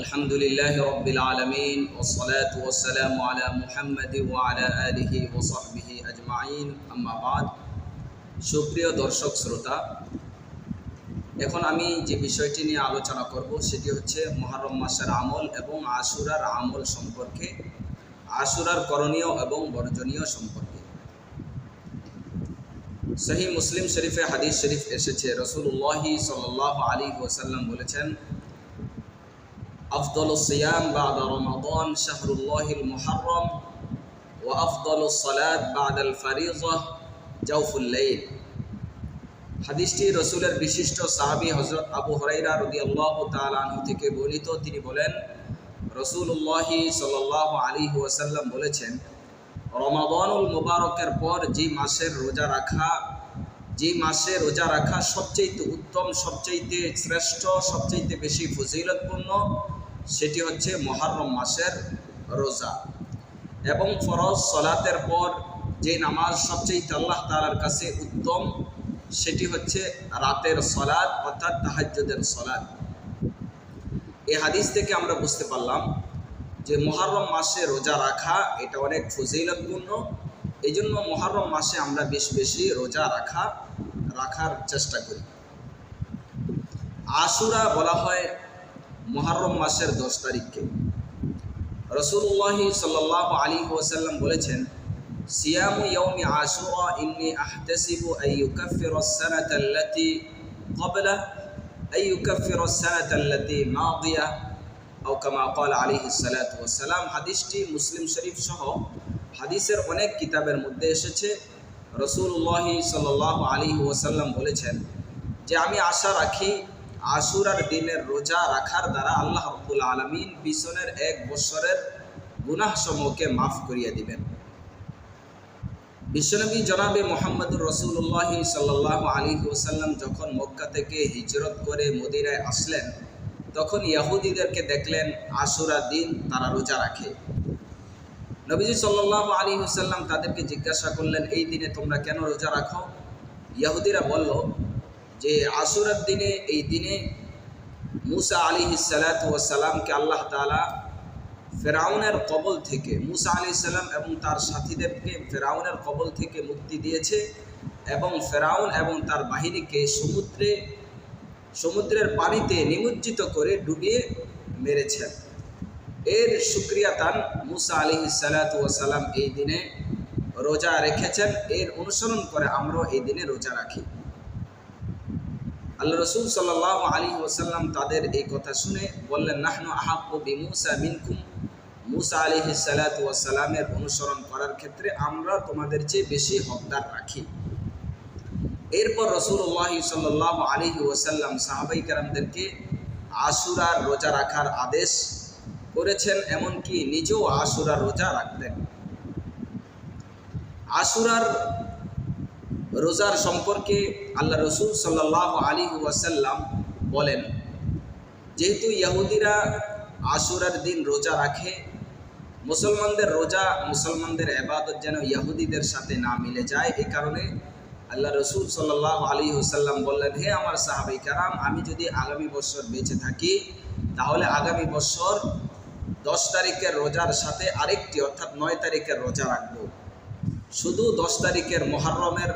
আলহামদুলিল্লাহি রাব্বিল আলামিন ওয়াসসালাতু ওয়াসসালামু আলা মুহাম্মাদি ওয়া আলা আলিহি ওয়া সাহবিহি আজমাইন, আম্মা বাদ। সুপ্রিয় দর্শক শ্রোতা, এখন আমি যে বিষয়টি নিয়ে আলোচনা করব সেটি হচ্ছে মুহররম মাসের আমল এবং আশুরার আমল সম্পর্কে, আশুরার করণীয় এবং বর্জনীয় সম্পর্কে। সহিহ মুসলিম শরীফে হাদিস শরীফ এসেছে, রাসূলুল্লাহ সাল্লাল্লাহু আলাইহি ওয়াসাল্লাম বলেছেন, আফদালুস সিয়াম বা'দা রমাদান শাহরুল্লাহিল মুহররম ওয়া আফদালুস সালাত বা'দাল ফারিযা জাওফুল লাইল। হাদিসটি রাসূলের বিশিষ্ট সাহাবী হযরত আবু হুরায়রা রাদিয়াল্লাহু তাআলা আনহু থেকে বর্ণিত। তিনি বলেন, রাসূলুল্লাহ সাল্লাল্লাহু আলাইহি ওয়াসাল্লাম বলেছেন, রমাদানুল মুবারকের পর যে মাসে রোজা রাখা সবচেয়ে উত্তম, সবচেয়ে শ্রেষ্ঠ, সবচেয়ে বেশি ফজিলতপূর্ণ, সেটি হচ্ছে মুহররম মাসের রোজা। এবং ফরজ সালাতের পর যে নামাজ সবচেয়ে আল্লাহ তাআলার কাছে উত্তম, সেটি হচ্ছে রাতের সালাত অর্থাৎ তাহাজ্জুদের সালাত। এই হাদিস থেকে আমরা বুঝতে পারলাম যে মুহররম মাসে রোজা রাখা এটা অনেক ফজিলতপূর্ণ। এই জন্য মুহররম মাসে আমরা বেশি বেশি রোজা রাখার চেষ্টা করি। আশুরা বলা হয় মুহররম মাসের 10 তারিখকে। রাসূলুল্লাহ সাল্লাল্লাহু আলাইহি ওয়াসাল্লাম বলেছেন, সিয়ামু ইয়াউমি আশুরা ইন্নী আহতাসিবু আইয়ুকাফিরাস সানাতা আল্লাতী ক্বাবলা আইয়ুকাফিরাস সানাতা আল্লাতী মাদিয়া আও কামা ক্বালা আলাইহিস সালাতু ওয়াস সালাম। হাদিসটি মুসলিম শরীফ সহ হাদিসের অনেক কিতাবের মধ্যে এসেছে। রাসূলুল্লাহ সাল্লাল্লাহু আলাইহি ওয়াসাল্লাম বলেছেন যে আমি আশা রাখি আশুরার দিনের রোজা রাখার দ্বারা আল্লাহ রাব্বুল আলামিন পিছনের 1 বছরের গুনাহসমূহকে মাফ করিয়ে দিবেন। বিশ্বনবী জনাবে মুহাম্মদুর রাসূলুল্লাহ সাল্লাল্লাহু আলাইহি ওয়াসাল্লাম যখন মক্কা থেকে হিজরত করে মদিনায় আসলেন, তখন ইহুদিদেরকে দেখলেন আশুরার দিন তারা রোজা রাখে। নবীজি সাল্লাল্লাহু আলাইহি ওয়াসাল্লাম তাদেরকে জিজ্ঞাসা করলেন, এই দিনে তোমরা কেন রোজা রাখো? ইহুদিরা বলল যে আশুরার দিনে, এই দিনে মুসা আলাইহিস সালাতু ওয়াস সালামকে আল্লাহ তাআলা ফেরাউনের কবল থেকে, মুসা আলাইহিস সালাম এবং তার সাথীদেরকে ফেরাউনের কবল থেকে মুক্তি দিয়েছে এবং ফেরাউন এবং তার বাহিনীকে সমুদ্রের পানিতে নিমজ্জিত করে ডুবিয়ে মেরেছেন। এর শুকরিয়াতান মুসা আলাইহিস সালাতু ওয়াস সালাম এই দিনে রোজা রেখেছেন। এর অনুসরণ করে আমরাও এই দিনে রোজা রাখি। আল্লাহ রাসূল সাল্লাল্লাহু আলাইহি ওয়াসাল্লাম তাদের এই কথা শুনে বললেন, নাহনু আহাক্কু বিমুসা মিনকুম। মুসা আলাইহিস সালাতু ওয়াস সালামের অনুসরণ করার ক্ষেত্রে আমরা তোমাদের চেয়ে বেশি হকদার রাখি। এরপর রাসূলুল্লাহ সাল্লাল্লাহু আলাইহি ওয়াসাল্লাম সাহাবায়ে কেরামদেরকে আশুরার রোজা রাখার আদেশ করেছেন, এমনকি নিজেও আশুরার রোজা রাখতেন। আশুরার রোজার সম্পর্কে আল্লাহ রাসূল সাল্লাল্লাহু আলাইহি ওয়াসাল্লাম বলেন, যেহেতু ইহুদিরা আশুরার দিন রোজা রাখে, মুসলমানদের রোজা, মুসলমানদের ইবাদত যেন ইহুদিদের সাথে না মিলে যায়, এই কারণে আল্লাহ রাসূল সাল্লাল্লাহু আলাইহি ওয়াসাল্লাম বললেন, হে আমার সাহাবায়ে কেরাম, আমি যদি আগামী বছর বেঁচে থাকি তাহলে আগামী বছর 10 তারিখের রোজার সাথে আরেকটি অর্থাৎ 9 তারিখের রোজা রাখব। শুধু 10 তারিখের মুহররমের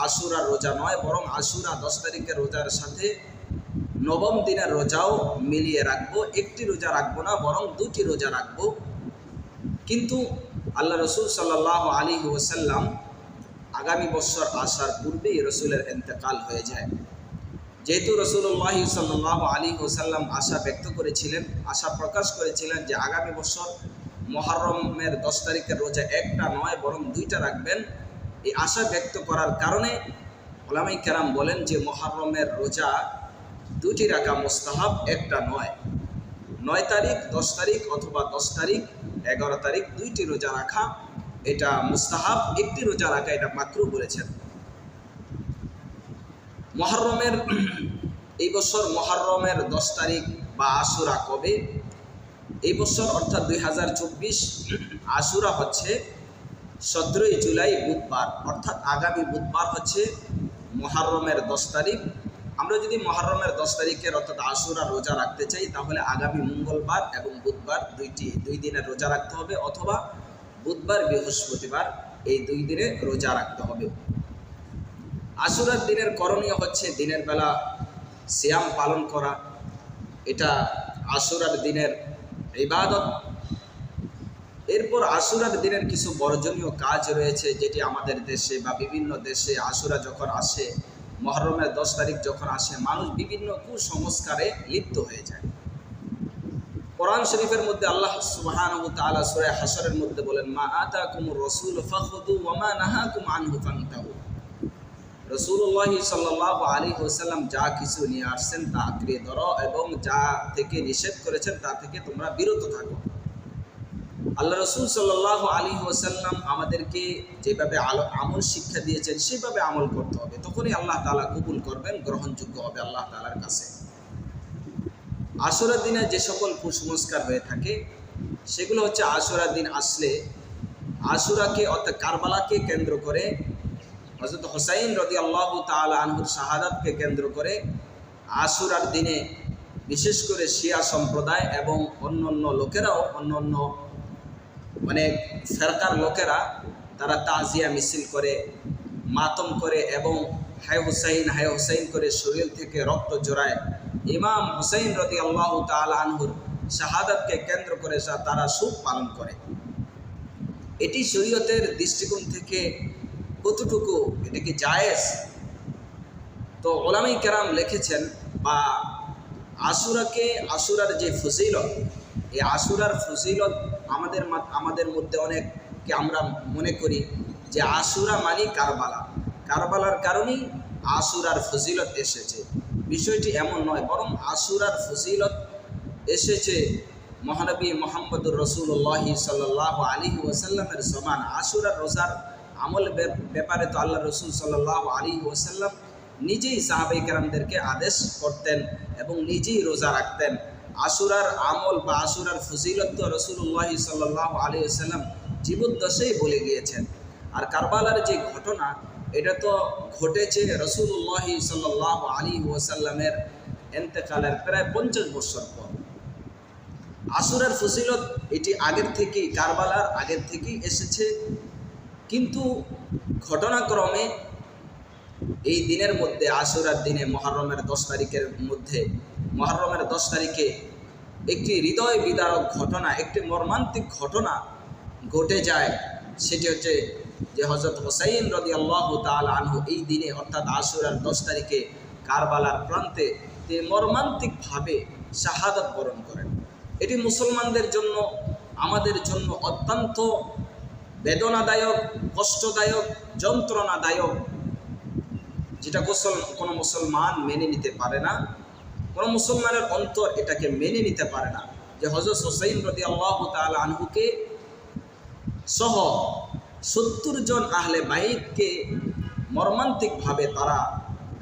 আশুরার রোজা নয়, বরং আশুরা 10 তারিখের রোজার সাথে 9ম দিনের রোজাও মিলিয়ে রাখবো। একটি রোজা রাখবো না, বরং 2টি রোজা রাখবো। কিন্তু আল্লাহ রাসূল সাল্লাল্লাহু আলাইহি ওয়াসাল্লাম আগামী বছর আসার পূর্বেই রাসূলের ইন্তেকাল হয়ে যায়। যেহেতু রাসূলুল্লাহ সাল্লাল্লাহু আলাইহি ওয়াসাল্লাম আশা প্রকাশ করেছিলেন যে আগামী বছর মুহররমের 10 তারিখের রোজা একটা নয় বরং 2টা রাখবেন, এই আশা ব্যক্ত করার কারণে উলামায়ে কেরাম বলেন যে মুহররমের রোজা 2টি রাখা মুস্তাহাব, একটা নয়। 9 তারিখ, 10 তারিখ অথবা 10 তারিখ, 11 তারিখ 2টি রোজা রাখা এটা মুস্তাহাব, একটি রোজা রাখা এটা মাকরুহ বলেছেন। এই বছর মুহররমের 10 তারিখ বা আশুরা কবে? এই বছর অর্থাৎ 2024 আশুরা হচ্ছে 17 জুলাই বুধবার, অর্থাৎ আগামী বুধবার হচ্ছে মুহররমের 10 তারিখ। আমরা যদি মুহররমের 10 তারিখের অর্থাৎ আশুরা রোজা রাখতে চাই তাহলে আগামী মঙ্গলবার এবং বুধবার দুই দিনের রোজা রাখতে হবে, অথবা বুধবার বৃহস্পতিবার এই 2 দিনে রোজা রাখতে হবে। আশুরার দিনের করণীয় হচ্ছে দিনের বেলা সিয়াম পালন করা, এটা আশুরার দিনের ইবাদত। এরপর আশুরার দিনের কিছু বর্জনীয় কাজ রয়েছে যেটি আমাদের দেশে বা বিভিন্ন দেশে আশুরা যখন আসে, মুহররমের 10 তারিখ যখন আসে, মানুষ বিভিন্ন কুসংস্কারে লিপ্ত হয়ে যায়। কোরআন শরীফের মধ্যে আল্লাহ সুবহানাহু ওয়া তাআলা সূরা হাশরের মধ্যে বলেন, মা আতাকুমুর রাসূল ফাখুযু ওয়া মা নাহাকুম আনহু ফান্তাহু। রাসূলুল্লাহ সাল্লাল্লাহু আলাইহি ওয়াসাল্লাম যা কিছু নিয়ে আসছেন তা আঁকড়ে ধরো এবং যা থেকে নিষেধ করেছেন তা থেকে তোমরা বিরত থাকো। আল্লাহ রসুল সাল্লাল্লাহু আলাইহি ওয়াসাল্লাম আমাদেরকে যেভাবে আমল শিক্ষা দিয়েছেন সেভাবে আমল করতে হবে, তখনই আল্লাহ তাআলা কবুল করবেন, গ্রহণযোগ্য হবে আল্লাহ তাআলার কাছে। আশুরার দিনে যে সকল কুসংস্কার হয়ে থাকে সেগুলো হচ্ছে আশুরার দিন আসলে আশুরাকে অর্থাৎ কারবালাকে কেন্দ্র করে, হযরত হুসাইন রাদিয়াল্লাহু তাআলা আনহুর শাহাদাতকে কেন্দ্র করে আশুরার দিনে বিশেষ করে শিয়া সম্প্রদায় এবং অন্যান্য লোকেরাও অন্যান্য অনেক ফেরকার লোকেরা তারা তাজিয়া মিছিল করে, মাতম করে এবং হায় হুসাইন করে শরীর থেকে রক্ত জড়ায়। ইমাম হুসাইন রাদিয়াল্লাহু তাআলা আনহুর শাহাদাতকে কেন্দ্র করে তারা শোক পালন করে। এটি শরীয়তের দৃষ্টিকোণ থেকে কতটুকু এটা কি জায়েজ? তো উলামায়ে কেরাম লিখেছেন বা আশুরার যে ফজিলত, এই আশুরার ফজিলত আমাদের মধ্যে অনেককে আমরা মনে করি যে আশুরা মানে কারবালার কারণেই আশুরার ফজিলত এসেছে। বিষয়টি এমন নয়, বরং আশুরার ফজিলত এসেছে মহানবী মুহাম্মদুর রাসূলুল্লাহ সাল্লাল্লাহু আলাইহি ওয়াসাল্লামের জমান। আশুরার রোজার আমল ব্যাপারে তো আল্লাহ রসুল সাল্লাল্লাহু আলাইহি ওয়াসাল্লাম নিজেই সাহাবায়ে কেরামদেরকে আদেশ করতেন এবং নিজেই রোজা রাখতেন। আশুরার আমল বা আশুরার ফজিলত তো রাসূলুল্লাহ সাল্লাল্লাহু আলাইহি ওয়াসাল্লাম জীবদ্দশায় বলে গিয়েছেন। আর কারবালার যে ঘটনা এটা তো ঘটেছে রাসূলুল্লাহ সাল্লাল্লাহু আলাইহি ওয়াসাল্লামের ইন্তেকালের প্রায় 50 বছর পর। আশুরার ফজিলত এটি আগের থেকেই, কারবালার আগের থেকেই এসেছে, কিন্তু ঘটনাক্রমে এই দিনের মধ্যে আশুরার দিনে মুহররমের 10 তারিখের মধ্যে মুহররমের 10 তারিখে একটি হৃদয় বিদারক ঘটনা, একটি মর্মান্তিক ঘটনা ঘটে যায়। সেটি হচ্ছে যে হযরত হুসাইন রাদিয়াল্লাহু তাআলা আনহু এই দিনে অর্থাৎ আশুরার 10 তারিখে কারবালার প্রান্তে তিনি মর্মান্তিকভাবে শাহাদাত বরণ করেন। এটি মুসলমানদের জন্য, আমাদের জন্য অত্যন্ত বেদনাদায়ক, কষ্টদায়ক, যন্ত্রণাদায়ক, যেটা কোনো মুসলমান মেনে নিতে পারে না। কোনো মুসলমানের অন্তর এটাকে মেনে নিতে পারে না যে হযরত হুসাইন রাদিয়াল্লাহু তাআলা আনহুকে সহ 70 জন আহলে বাইতকে মর্মান্তিকভাবে তারা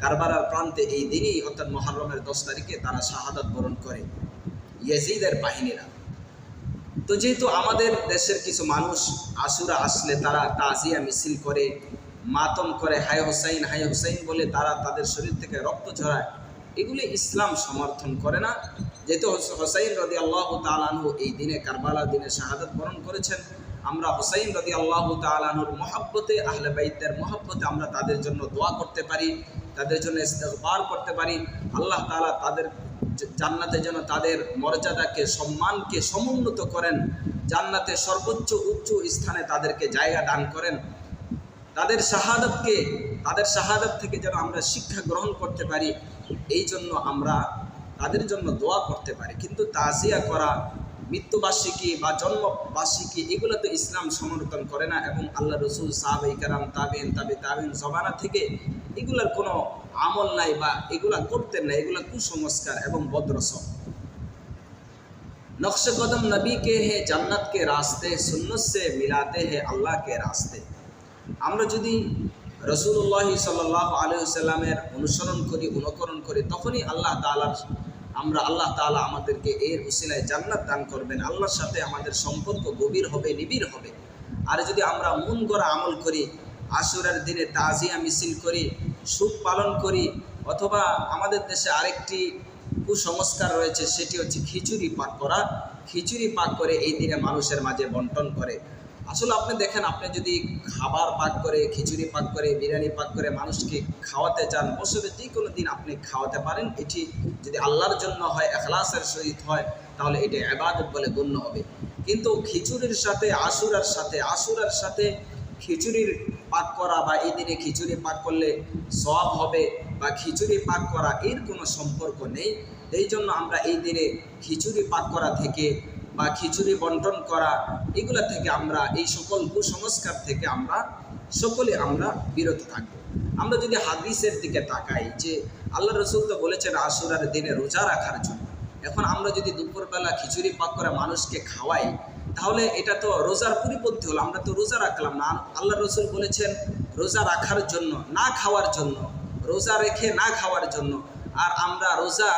কারবালার প্রান্তে এই দিনই অর্থাৎ মুহররমের 10 তারিখে তারা শাহাদাত বরণ করে ইয়াজিদের বাহিনীরা। তো যেহেতু আমাদের দেশের কিছু মানুষ আশুরা আসলে তারা তাজিয়া মিছিল করে, মাতম করে, হায় হুসাইন বলে তারা তাদের শরীর থেকে রক্ত ঝরায়, এগুলি ইসলাম সমর্থন করে না। যেহেতু হুসাইন রাদিয়াল্লাহু তাআলা আনহু এই দিনে কারবালার দিনে শাহাদাত বরণ করেছেন, আমরা হুসাইন রাদিয়াল্লাহু তাআলা আনহুর মহব্বতে, আহলে বাইতের মহব্বতে আমরা তাদের জন্য দোয়া করতে পারি, তাদের জন্য ইস্তেগফার করতে পারি। আল্লাহ তাআলা তাদের জান্নাতে যেন তাদের মর্যাদাকে, সম্মানকে সমুন্নত করেন, জান্নাতে সর্বোচ্চ উচ্চ স্থানে তাদেরকে জায়গা দান করেন। তাদের শাহাদাত থেকে যেন আমরা শিক্ষা গ্রহণ করতে পারি, এই জন্য আমরা তাদের জন্য দোয়া করতে পারি। কিন্তু তাজিয়া করা, মৃত্যুবার্ষিকী বা জন্মবার্ষিকী, এগুলো তো ইসলাম সমর্থন করে না এবং আল্লাহ রসুল, সাহাবায়ে কেরাম, তাবেঈন জমানা থেকে এগুলার কোনো আমল নাই বা এগুলা করতেন না। এগুলা কুসংস্কার এবং বদরসম। नक्श कदम नबी के हैं जन्नत के रास्ते, सुन्नत से मिलाते हैं अल्लाह के रास्ते। আমরা যদি রাসূলুল্লাহ সাল্লাল্লাহু আলাইহি ওয়াসাল্লামের অনুকরণ করি তখনই আল্লাহ তাআলা আমাদেরকে এর উসিলায় জান্নাত দান করবেন। আল্লাহর সাথে আমাদের সম্পর্ক গভীর হবে, নিবিড় হবে। আর যদি আমরা মন গড়া আমল করি, আশুরার দিনে তাজিয়া মিছিল করি, শোক পালন করি, অথবা আমাদের দেশে আরেকটি কুসংস্কার রয়েছে, সেটি হচ্ছে খিচুড়ি পাক করা। খিচুড়ি পাক করে এই দিনে মানুষের মাঝে বন্টন করে। আসলে আপনি দেখেন, আপনি যদি খাবার পাক করে, খিচুড়ি পাক করে, বিরিয়ানি পাক করে মানুষকে খাওয়াতে চান, বছরে যে কোনো দিন আপনি খাওয়াতে পারেন। এটি যদি আল্লাহর জন্য হয়, ইখলাসের সহিত হয়, তাহলে এটি ইবাদত বলে গণ্য হবে। কিন্তু খিচুড়ির সাথে আশুরার সাথে খিচুড়ির পাক করা বা এই দিনে খিচুড়ি পাক করলে সওয়াব হবে বা খিচুড়ি পাক করা, এর কোনো সম্পর্ক নেই। এই জন্য আমরা এই দিনে খিচুড়ি পাক করা থেকে বা খিচুড়ি বন্টন করা, এগুলা থেকে আমরা, এই সকল কুসংস্কার থেকে আমরা সকলে বিরত থাকব। আমরা যদি হাদিসের দিকে তাকাই, যে আল্লাহ রসুল তো বলেছেন আশুরার দিনে রোজা রাখার জন্য। এখন আমরা যদি দুপুরবেলা খিচুড়ি পাক করে মানুষকে খাওয়াই, তাহলে এটা তো রোজার পরিপন্থী হলো, আমরা তো রোজা রাখলাম না। আল্লাহ রসুল বলেছেন রোজা রাখার জন্য, না খাওয়ার জন্য, রোজা রেখে না খাওয়ার জন্য, আর আমরা রোজা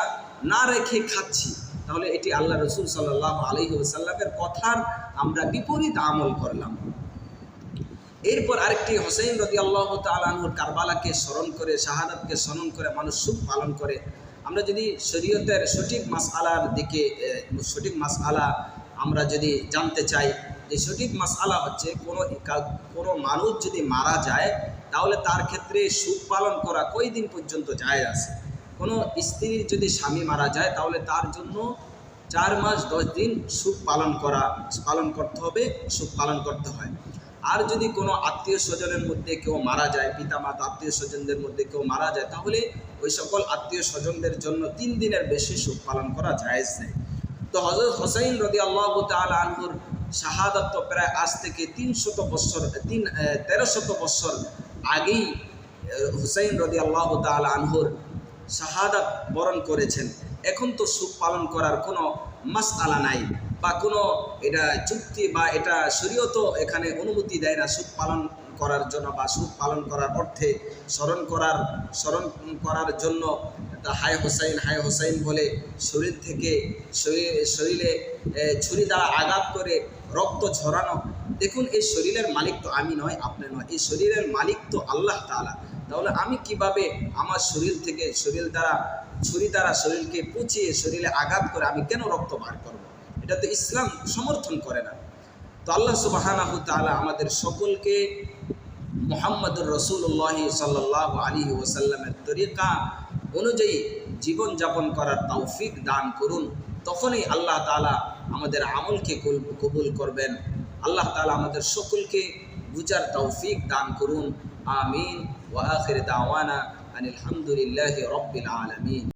না রেখে খাচ্ছি। তাহলে এটি আল্লাহ রসুল সাল্লাল্লাহু আলাইহি ওয়াসাল্লামের কথার আমরা বিপরীত আমল করলাম। এরপর আরেকটি হোসেন রাদিয়াল্লাহু তাআলা আনহুর কারবালাকে স্মরণ করে, শাহাদাতকে স্মরণ করে মানুষ সুখ পালন করে। আমরা যদি শরীয়তের সঠিক মাসআলার দিকে, সঠিক মাসআলা আমরা যদি জানতে চাই, যে সঠিক মাসআলা হচ্ছে কোনো মানুষ যদি মারা যায়, তাহলে তার ক্ষেত্রে সুখ পালন করা কয় দিন পর্যন্ত জায়েজ আছে। কোনো স্ত্রীর যদি স্বামী মারা যায়, তাহলে তার জন্য 4 মাস 10 দিন সুখ পালন করতে হবে, সুখ পালন করতে হয়। আর যদি কোনো আত্মীয় স্বজনের মধ্যে কেউ মারা যায়, পিতামাতা আত্মীয় স্বজনদের মধ্যে কেউ মারা যায়, তাহলে ওই সকল আত্মীয় স্বজনদের জন্য 3 দিনের বেশি সুখ পালন করা জায়েজ নেই। তো হযরত হোসেন রাদিয়াল্লাহু তাআলা আনহুর শাহাদাত তো প্রায় আজ থেকে 1300 বছর আগেই হোসেন রাদিয়াল্লাহু তাআলা আনহুর শাহাদাত বরণ করেছেন। এখন তো সুখ পালন করার কোনো মাসআলা নাই, বা কোনো এটা চুক্তি বা এটা শরীয়ত এখানে অনুমতি দেয় না সুখ পালন করার জন্য, বা সুখ পালন করার অর্থে স্মরণ করার জন্য হায় হোসাইন বলে শরীরে ছুরি দ্বারা আঘাত করে রক্ত ঝরানো। দেখুন, এই শরীরের মালিক তো আমি নয়, আপনি নয়, এই শরীরের মালিক তো আল্লাহ তাআলা। তাহলে আমি কিভাবে আমার শরীর দ্বারা ছুরি দ্বারা শরীরকে পুচিয়ে শরীরে আঘাত করে আমি কেন রক্ত বার করব? এটা তো ইসলাম সমর্থন করে না। তো আল্লাহ সুবহানাহু তাআলা আমাদের সকলকে মুহাম্মদুর রাসূলুল্লাহ সাল্লাল্লাহু আলাইহি ওয়াসাল্লামের তরিকা অনুযায়ী জীবন যাপন করার তৌফিক দান করুন। তখনই আল্লাহ তাআলা আমাদের আমলকে কবুল করবেন। আল্লাহ তাআলা আমাদের সকলকে বুঝার তৌফিক দান করুন। আমিন। ওয়া আখির দাওয়ানা আনিল হামদুলিল্লাহি রাব্বিল আলামিন।